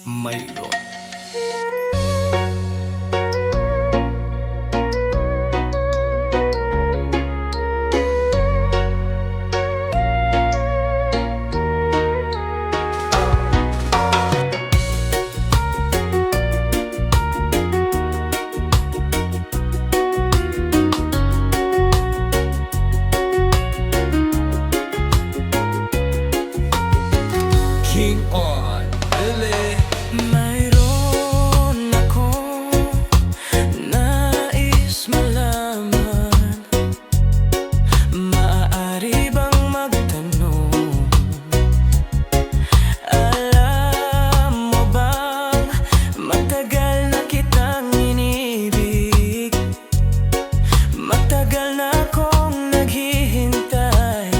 mayroon. King on Lily. Mayroon akong nais malaman. Maaari bang magtanong? Alam mo bang matagal na kitang inibig? Matagal na akong naghihintay.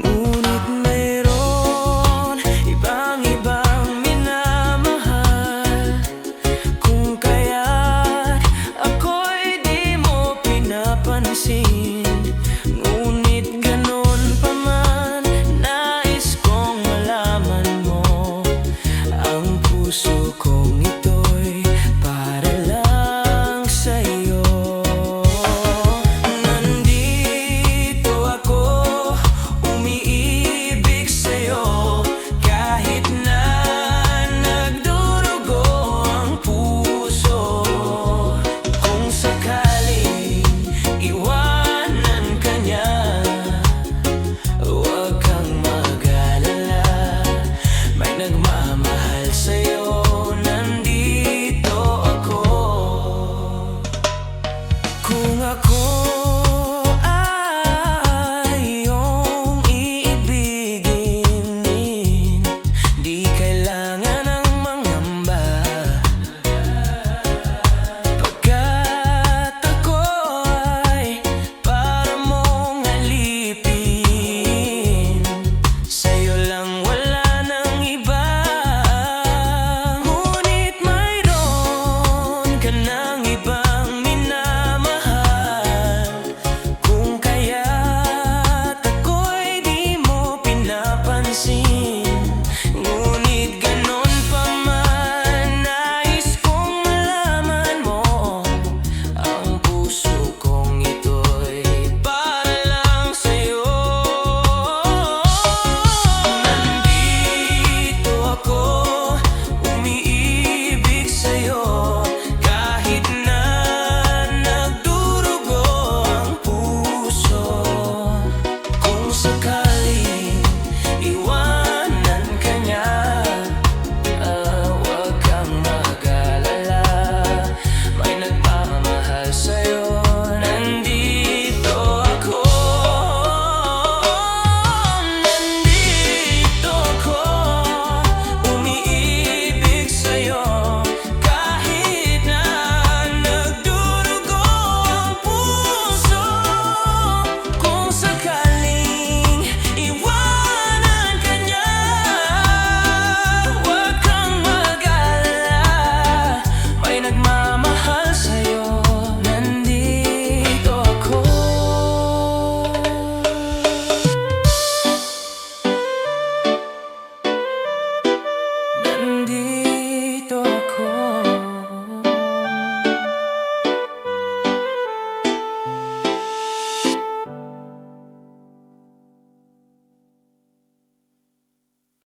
Ngunit mayroon ibang minamahal. Kung kaya't ako'y di mo pinapansin. Ngunit ganon pa man, nais kong malaman mo. Ang puso kong ito'y para lang sa'yo. Nandito ako, umiibig sa'yo. Kahit na nagdurugo ang puso. Kung sakaling iwanan ka niya, huwag kang mag-alala. May nagmamahal sa'yo, nandito ako. Kung ako ay iyong iibigin, di kailangan